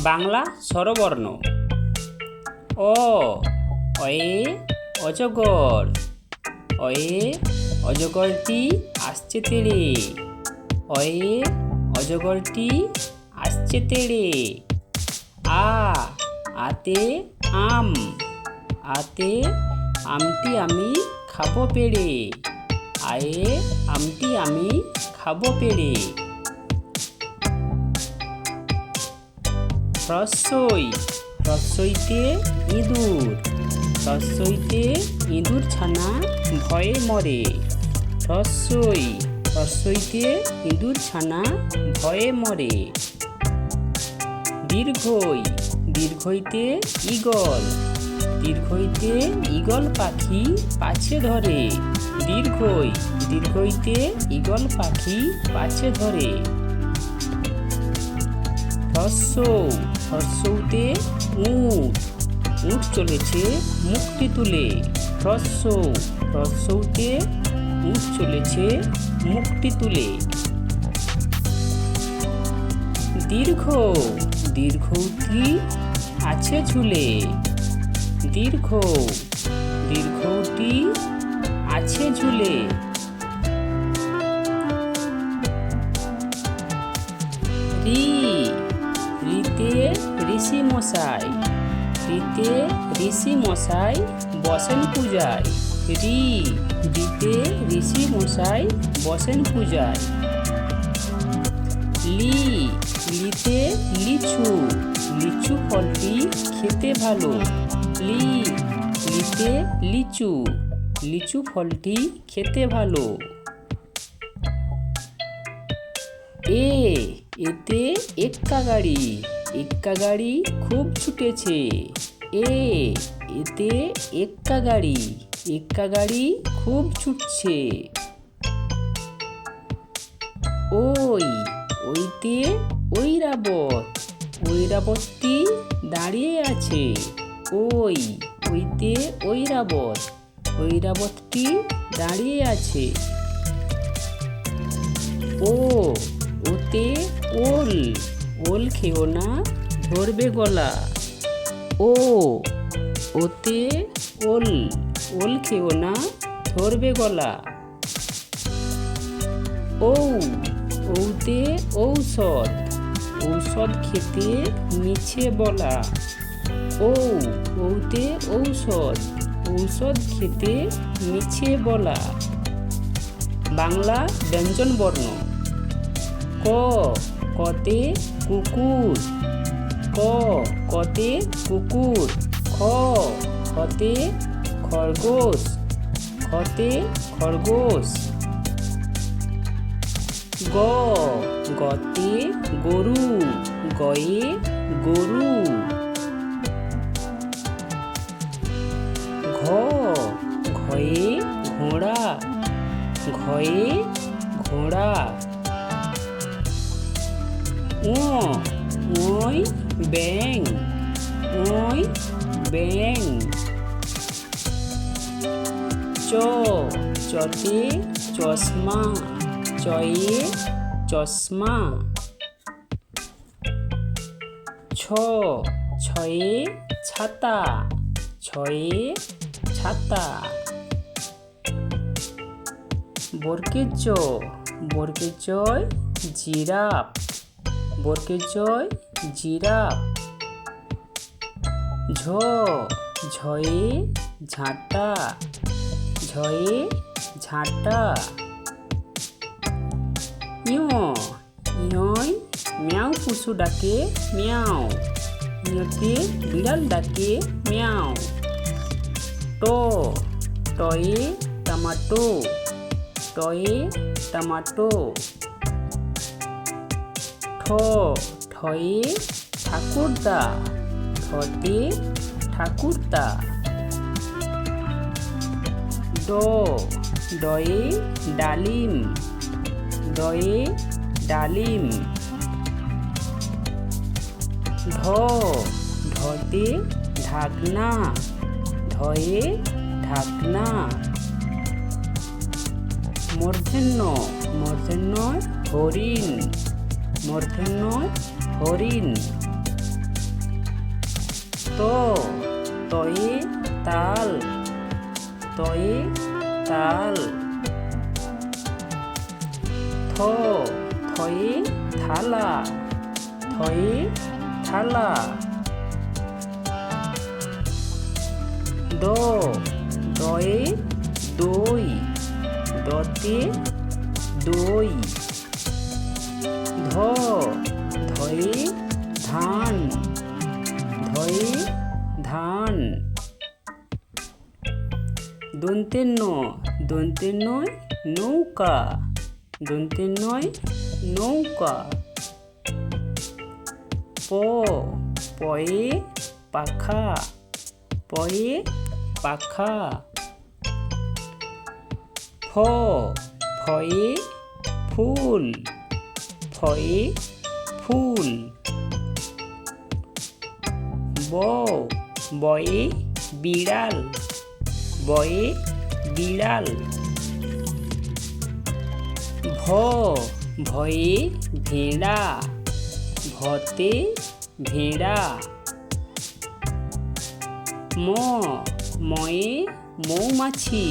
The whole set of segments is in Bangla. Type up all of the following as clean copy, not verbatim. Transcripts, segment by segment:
বাংলা স্বরবর্ণ অ অয়ে অজগর, অয়ে অজগরটি আসছে তেড়ে, অয়ে অজগরটি আসছে তেড়ে। আতে আম, আতে আমটি আমি খাবো পেড়ে, আয়ে আমটি আমি খাবো পেড়ে। রস্বই, রস্বইতে ইঁদুর, রস্বইতে ইঁদুর ছানা ভয়ে মরে, রস্বই, রস্বইতে ইঁদুর ছানা ভয়ে মরে। দীর্ঘই, দীর্ঘইতে ঈগল, দীর্ঘইতে ঈগল পাখি পাছে ধরে, দীর্ঘই, দীর্ঘইতে ঈগল পাখি পাছে ধরে। হ্রস্বউ, হ্রস্বউতে উট, উট চলেছে মুখটি তুলে, হ্রস্বউ, হ্রস্বউতে উট চলেছে মুখটি তুলে। দীর্ঘ, দীর্ঘউটি আছে ঝুলে, দীর্ঘ, দীর্ঘউটি আছে ঝুলে। রি, রিতে ঋষি মশাই, রিতে ঋষি মশাই বসেন পূজায়, রি, রিতে ঋষি মশাই বসেন পূজায়। লি, লিতে লিচু, লিচু ফলটি খেতে ভালো, লি, লিতে লিচু, লিচু ফলটি খেতে ভালো। এতে এক্কা গাড়ি, এক্কা গাড়ি খুব ছুটেছে, এতে এক্কা গাড়ি, এক্কা গাড়ি খুব ছুটছে। ওই, ওইতে ঐরাবত, ঐরাবতটি দাঁড়িয়ে আছে, ওই, ওইতে ঐরাবত, ঐরাবতটি দাঁড়িয়ে আছে। ওতে ওল, ওল খেও না ধরবে গলা, ওতে ওল, ওল খেও না ধরবে গলা। ওতে ঔষধ, ঔষধ খেতে মিছে বলা, ওতে ঔষধ, ঔষধ খেতে মিছে বলা। বাংলা ব্যঞ্জন বর্ণ কতে কুকুর, কতে কুকুর, খতে খরগোশ, খতে খরগোশ। গতে গরু, গয়ে গরু। ঘয়ে ঘোড়া, ঘয়ে ঘোড়া। ওই ব্যাঙ, ওই ব্যাঙ। চতে চশমা, চয়ে চশমা। ছয়ে ছাতা, ছয়ে ছাতা। বর্গের জ, বর্গের জয় জিরাফ, বর্গের জয় জিরাফ। ঝয়ে ঝাঁটা, ঝয়ে ঝাঁটা। ইয়য় ম্যাও পশু ডাকে ম্যাও, ইয়তে বিড়াল ডাকে ম্যাও। টয়ে টমাটো, টয়ে টমাটো। ঠয়ে ঠাকুরদা, ঠতে ঠাকুরদা। ডয়ে ডালিম, ডয়ে ডালিম। ঢতে ঢাকনা, ঢয়ে ঢাকনা। মূর্ধন্য, মূর্ধন্য হরিণ, মূর্ধন্য হরিণ। তো তয়ে তাল তয়ে তাল থ থয়ে থালা থয়ে থালা দ দয়ে দই দতে দই ধ ধয়ে ধান ধয়ে ধান দন্তের ন দন্তের নয় নৌকা দন্তের নয় নৌকা প পয়ে পাখা পয়ে পাখা ফ ফয়ে ফুল ফয়ে ফুল ব বয়ে বিড়াল বয়ে বিড়াল ভ ভয়ে ভেড়া ভতে ভেড়া ম ময়ে মৌমাছি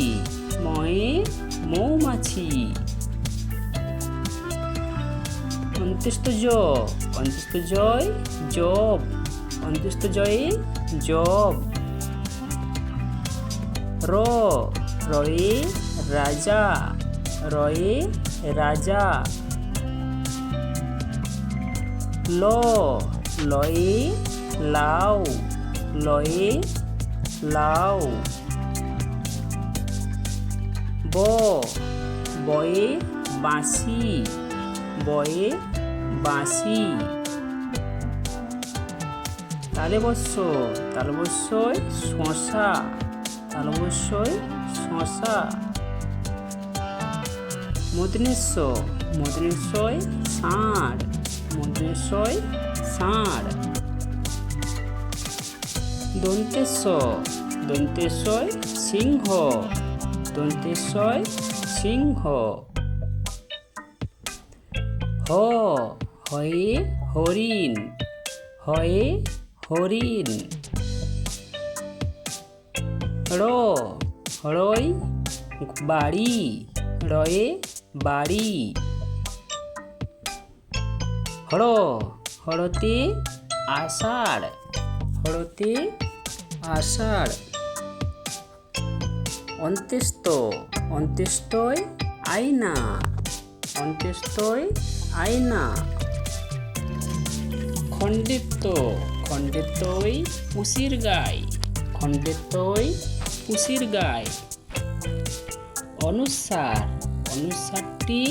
ময়ে মৌমাছি অন্ত্যেষ্ট জ অন্ত্যেষ্ট জয় জব অন্ত্যেষ্ট জয়ে জব র রয়ে রাজা রয়ে রাজা ল লয়ে লাউ লয়ে লাউ ব বয়ে বাঁশি বয়ে বাঁশি তালবস্যয় শশা তালবস্যয় শশা মূর্ধন্যয় ষাঁড় মূর্ধন্যয় ষাঁড় দন্তেশ্বয় সিংহ দন্তেশ্বয় সিংহ হয়ে হরিণ হয়ে হরিণ রয় বাড়ি রয়ে বাড়ি হরতে আষাঢ় হরতে আষাঢ় অন্ত্যেষ্টয় আয়না অন্ত্যেষ্টয় আয়না খণ্ডেত্বয় পুষির গাই খণ্ডেত্বয় পুষির গাই অনুসারটি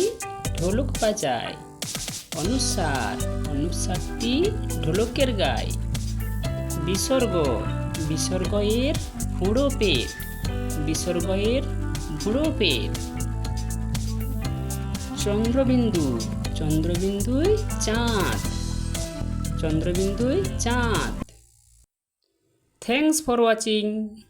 ঢোলক বাজায় অনুসারটি ঢোলকের গায় বিসর্গয়ের ভুঁড়ো পেট চন্দ্রবিন্দুয় চাঁদ Thanks for watching.